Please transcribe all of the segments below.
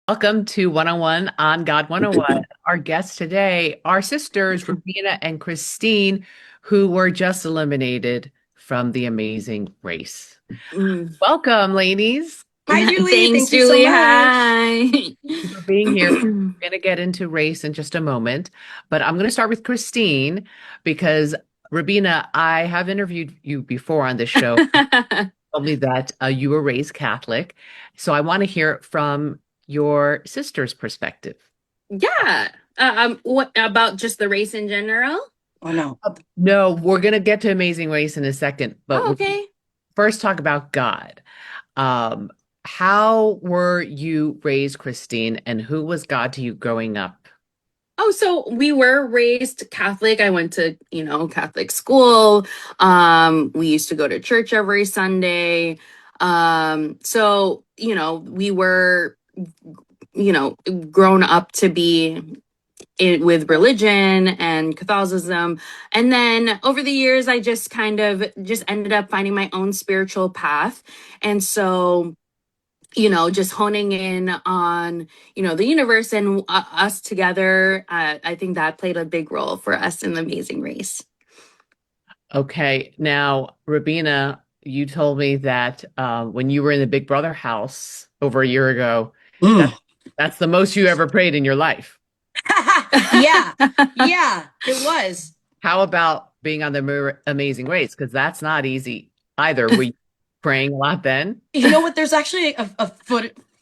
Welcome to One on One on God 101. Our guests today are sisters, Rubina and Kristine, who were just eliminated from the Amazing Race. Mm. Welcome, ladies. Hi, Julie. Thanks, Thank you so Julie. much. Hi. Thank you for being here. We're going to get into race in just a moment, but I'm going to start with Kristine because Rubina, I have interviewed you before on this show. Told me that you were raised Catholic. So I want to hear from your sister's perspective. Yeah. What about just the race in general? Oh no. No, we're going to get to Amazing Race in a second, but Oh, we'll okay. first talk about God. Um, how were you raised, Kristine, and who was God to you growing up? Oh, so we were raised Catholic. I went to, Catholic school. We used to go to church every Sunday. So, we were, grown up to be with religion and Catholicism. And then over the years, I just kind of just ended up finding my own spiritual path. And so, just honing in on, the universe and us together. I think that played a big role for us in the Amazing Race. Okay, now, Rubina, you told me that when you were in the Big Brother house over a year ago, Mm. that that's the most you ever prayed in your life. Yeah, yeah, it was. How about being on the Amazing Race? Because that's not easy either. Were you praying a lot then? You know what? There's actually a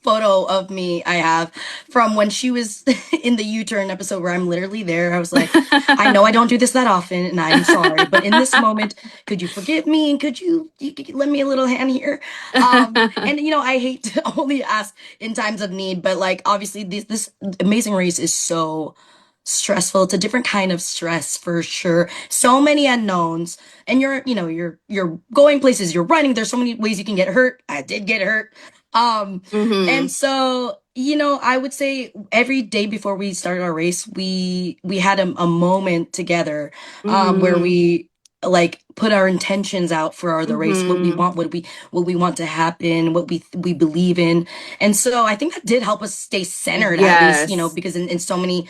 photo of me I have from when she was in the U-turn episode where I'm literally there. I was like, I know I don't do this that often, and I'm sorry, but in this moment, could you forgive me? And could you lend me a little hand here? And I hate to only ask in times of need, but like obviously this Amazing Race is so stressful. It's a different kind of stress for sure. So many unknowns. And you're going places, you're running, there's so many ways you can get hurt. I did get hurt. And Hmm. so, I would say every day before we started our race, we had a moment together where Hmm. we like put our intentions out for the race, what we Hmm. want, what we want to happen, what we believe in. And so I think that did help us stay centered at least, Yes. because in so many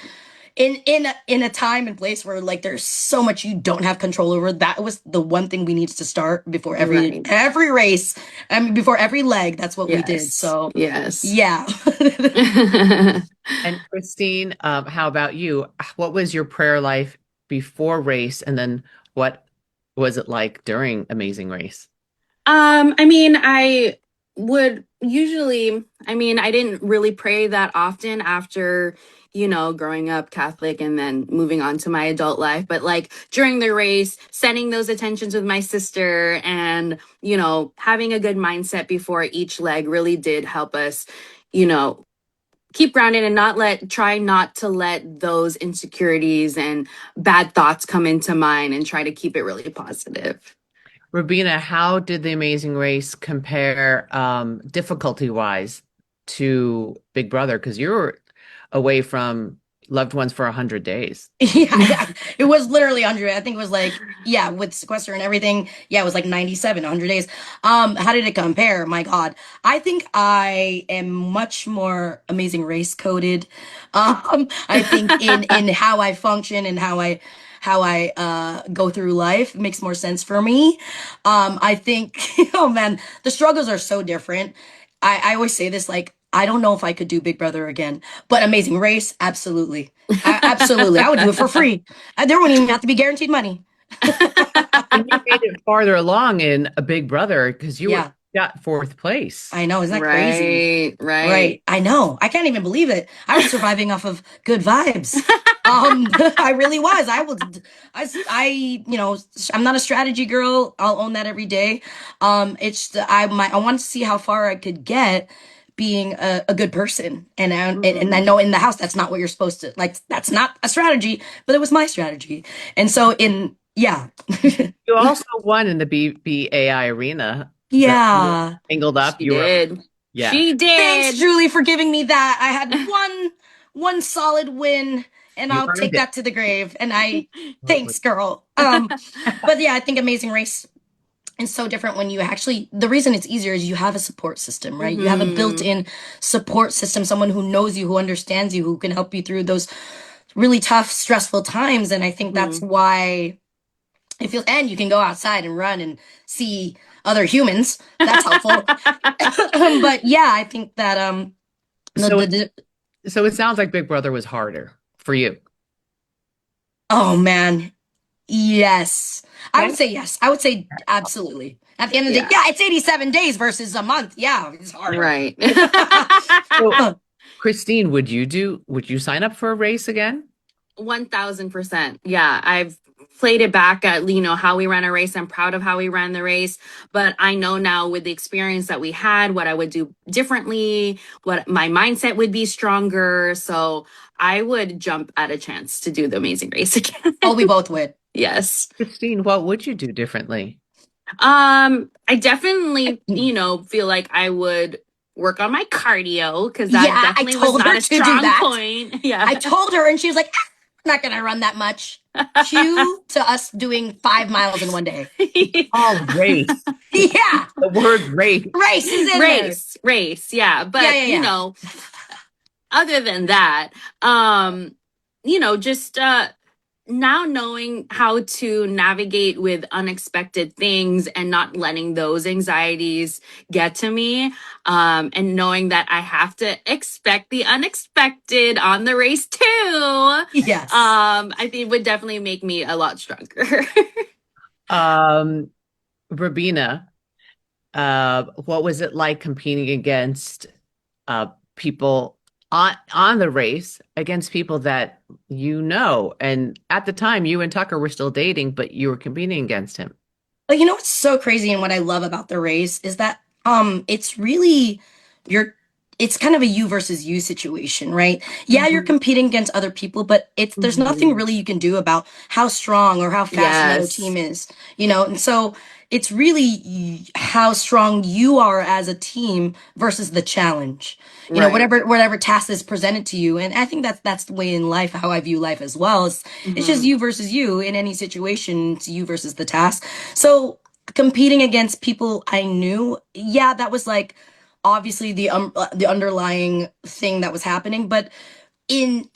in a time and place where like there's so much you don't have control over, that was the one thing we needed to start before every Right. every race. I mean, before every leg, that's what we did. Yes. So Yes. yeah. And Christine, how about you? What was your prayer life before race, and then what was it like during Amazing Race? I mean, I would usually, I didn't really pray that often after, growing up Catholic and then moving on to my adult life. But like during the race, setting those attentions with my sister and, having a good mindset before each leg really did help us, you know, keep grounded and try not to let those insecurities and bad thoughts come into mind and try to keep it really positive. Rubina, how did the Amazing Race compare difficulty-wise to Big Brother? Because you were away from loved ones for 100 days. Yeah, it was literally 100. I think it was like, yeah, with sequester and everything. Yeah, it was like 97, 100 days. How did it compare? My God. I think I am much more Amazing Race coded. I think in how I function and how I go through life makes more sense for me. I think, oh man, the struggles are so different. I always say this, like, I don't know if I could do Big Brother again, but Amazing Race, absolutely. Absolutely. I would do it for free. There wouldn't even have to be guaranteed money. And you made it farther along in a Big Brother because you were Yeah, got fourth place. I know. Isn't that crazy? Right, right. Right. I know. I can't even believe it. I was surviving off of good vibes. I really was. I'm not a strategy girl. I'll own that every day. I wanted to see how far I could get being a good person. And I Hmm. know in the house, that's not what you're supposed to, like, that's not a strategy, but it was my strategy. And so yeah. You also won in the BBAI arena. The Yeah. angled up, She you were, did. yeah. She Thanks, did. Julie, for giving me that. I had one solid win, and You I'll earned take it. that to the grave. And I Absolutely. thanks, girl. But yeah, I think Amazing Race. It's so different when you actually, the reason it's easier is you have a support system, right? You have a Mm-hmm. built-in support system, someone who knows you, who understands you, who can help you through those really tough, stressful times. And I think that's Mm-hmm. why it feels, and you can go outside and run and see other humans. That's helpful. But yeah, I think that the, So the, it the so it sounds like Big Brother was harder for you. oh man, yes. I would Okay. say yes. I would say absolutely. At the end of the day, Yeah. yeah, it's 87 days versus a month. Yeah, it's harder. Right. So, Christine, would you sign up for a race again? 1000%. Yeah, I've played it back at how we ran a race. I'm proud of how we ran the race, but I know now with the experience that we had what I would do differently, what my mindset would be stronger. So I would jump at a chance to do the amazing race again. Oh, we both would. Yes. Christine, what would you do differently? I definitely, feel like I would work on my cardio because that Yeah, I definitely was told not her a to do strong that. point. Yeah. I told her, and she was like, "Ah, I'm not gonna run that much." Cue to us doing 5 miles in one day. Oh, race. Yeah, The word race. race is in there. Race. Yeah. Yeah, But, yeah, yeah. other than that, just now knowing how to navigate with unexpected things and not letting those anxieties get to me, and knowing that I have to expect the unexpected on the race too, Yes. I think would definitely make me a lot stronger. Um, Rubina, what was it like competing against people on the race against people that you know? And at the time, you and Tucker were still dating, but you were competing against him. But you know what's so crazy and what I love about the race is that it's really you're it's kind of a you versus you situation, right? Yeah, you're Mhm. competing against other people, but it's there's nothing Mhm. really you can do about how strong or how fast another Yes. team is, you know? And so it's really how strong you are as a team versus the challenge. You know, Right. whatever task is presented to you. And I think that's the way in life how I view life as well. It's just Mhm. you versus you in any situation, it's you versus the task. So competing against people I knew, yeah, that was like obviously the underlying thing that was happening, but in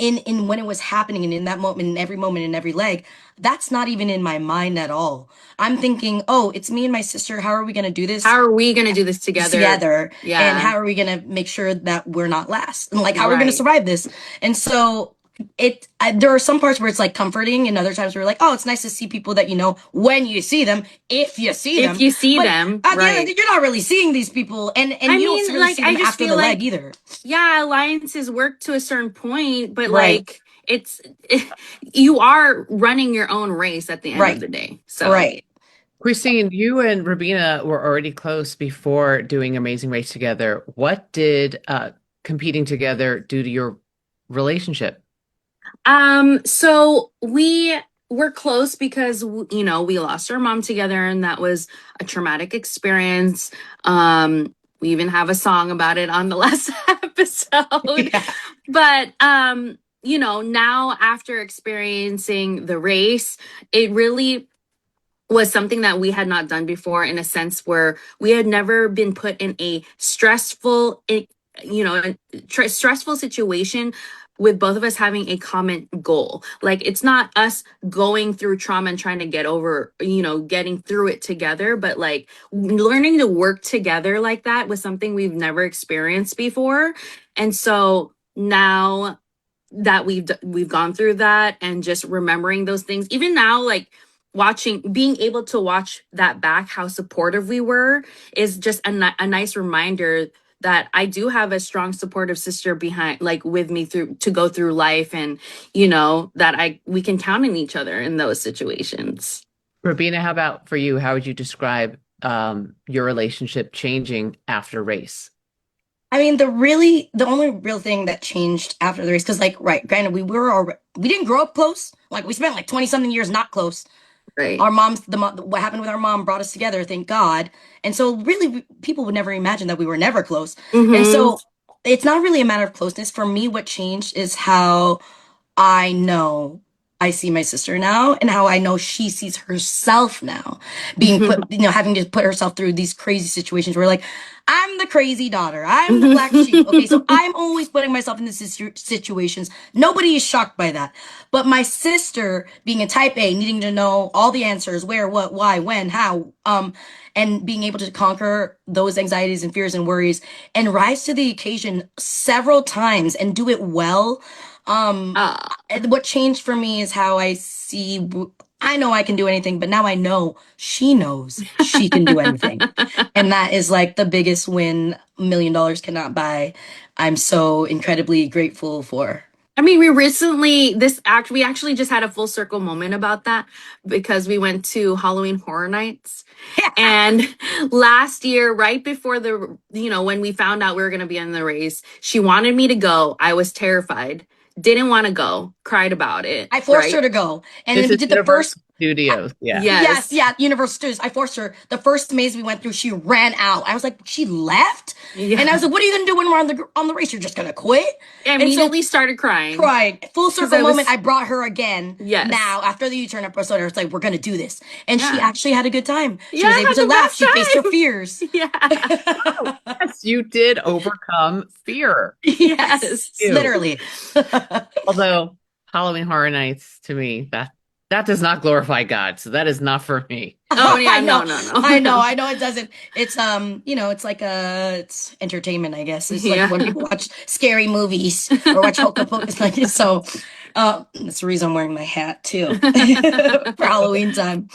when it was happening and in that moment in every leg, that's not even in my mind at all. I'm thinking, oh, it's me and my sister. How are we going to do this How are we going to do this together? together? And Yeah. how are we going to make sure that we're not last? And like, how are we going to Right. survive this? And so there are some parts where it's like comforting and other times where we're like, oh, it's nice to see people that you know when you see them, if you see If them. you see But them, at the end of the right. day, you're not really seeing these people, and I you don't mean, really like, see I them just after feel the leg like, either. yeah, alliances work to a certain point, but Right, like, it's, you are running your own race at the end of right, the day. So, right. Christine, you and Rubina were already close before doing Amazing Race together. What did competing together do to your relationship? so we were close because, we lost our mom together and that was a traumatic experience. We even have a song about it on the last episode. Yeah. But now after experiencing the race, it really was something that we had not done before in a sense where we had never been put in a stressful situation with both of us having a common goal. Like it's not us going through trauma and trying to get over, getting through it together, but like learning to work together like that was something we've never experienced before. And so now that we've gone through that and just remembering those things even now, like watching, being able to watch that back, how supportive we were, is just a nice reminder that I do have a strong supportive sister behind, like with me through to go through life, and that we can count on each other in those situations. Rubina, how about for you? How would you describe your relationship changing after race? I mean, the only real thing that changed after the race, because like, right, granted, we didn't grow up close. Like, we spent like 20 something years not close. Right. Our moms, what happened with our mom brought us together, thank God. And so, really, people would never imagine that we were never close. And Mm-hmm. so, it's not really a matter of closeness. For me, what changed is how I know I see my sister now and how I know she sees herself now being put, having to put herself through these crazy situations where like, I'm the crazy daughter. I'm the black sheep. Okay. So I'm always putting myself in these situations. Nobody is shocked by that. But my sister being a type A, needing to know all the answers, where, what, why, when, how, and being able to conquer those anxieties and fears and worries and rise to the occasion several times and do it well. Ah. And what changed for me is how I see. I know I can do anything, but now I know she knows she can do anything. And that is like the biggest win $1 million cannot buy. I'm so incredibly grateful for. I mean, we actually just had a full circle moment about that because we went to Halloween Horror Nights. And last year, right before when we found out we were going to be in the race, she wanted me to go. I was terrified, didn't want to go, cried about it. I forced Right? her to go. And This then we is did the first. Universal Studios. Yeah. Yes, Yes. yeah, Universal Studios. I forced her. The first maze we went through, she ran out. I was like, she left? Yeah. And I was like, what are you gonna do when we're on the race? You're just gonna quit? I And so immediately started crying. crying. Full 'Cause circle I was- moment. I brought her again. Yes. Now, after the U-turn episode, I was like, we're gonna do this. And she Yeah. actually had a good time. She Yeah, was I able had to the laugh. best She faced her time. fears. Yeah. Yes, you did overcome fear. Yes, You. literally. Although Halloween Horror Nights to me, that does not glorify God. So that is not for me. Oh yeah, I know. no. I know it doesn't. It's it's like it's entertainment, I guess. It's like Yeah. when people watch scary movies or watch Hocus Pocus like this. So that's the reason I'm wearing my hat too for Halloween time.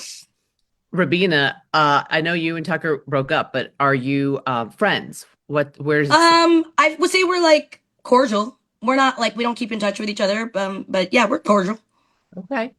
Rubina, I know you and Tucker broke up, but are you friends? Where's I would say we're like cordial. We're not like we don't keep in touch with each other, but yeah, we're cordial. okay.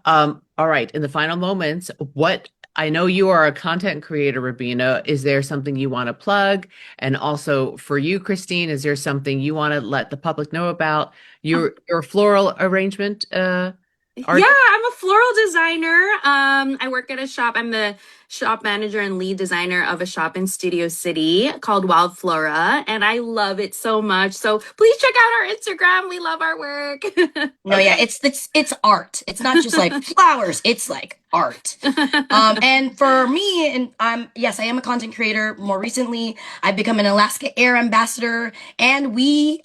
All right. In the final moments, what I know you are a content creator, Rubina. Is there something you want to plug? And also for you, Kristine, is there something you want to let the public know about your floral arrangement art? Yeah, I'm a floral designer. I work at a shop. I'm the shop manager and lead designer of a shop in Studio City called Wild Flora, and I love it so much. So please check out our Instagram. We love our work. No, yeah, it's art. It's not just like flowers. It's like art. And for me, and yes, I am a content creator. More recently, I've become an Alaska Air ambassador, and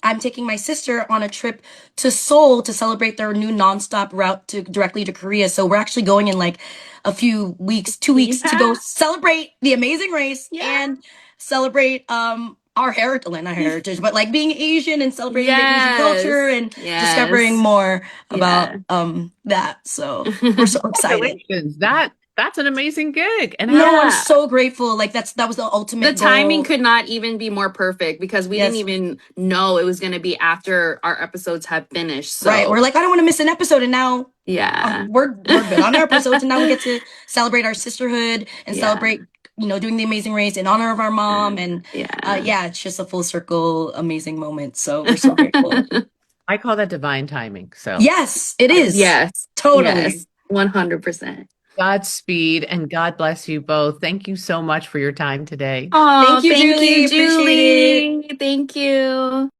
I'm taking my sister on a trip to Seoul to celebrate their new nonstop route directly to Korea. So we're actually going in like a few weeks, 2 weeks to go Yeah. celebrate the amazing race Yeah. and celebrate our heritage, well, not heritage, but like being Asian and celebrating the Asian culture and discovering Yes. more about Yeah. that. So we're so excited. Congratulations. That's an amazing gig. And No, I'm Yeah. so grateful. Like that was the The ultimate timing goal. could not even be more perfect because we didn't Yes. even know it was going to be after our episodes have finished. So Right. We're like, I don't want to miss an episode. And now yeah. we're good on our episodes. And now we get to celebrate our sisterhood and Yeah. celebrate, doing the amazing race in honor of our mom. And Yeah. yeah, it's just a full circle, amazing moment. So we're so grateful. I call that divine timing. So Yes, it is. Yes. Totally. Yes. 100%. Godspeed and God bless you both. Thank you so much for your time today. Oh, Thank you, Julie. Appreciate it. Julie. Thank you.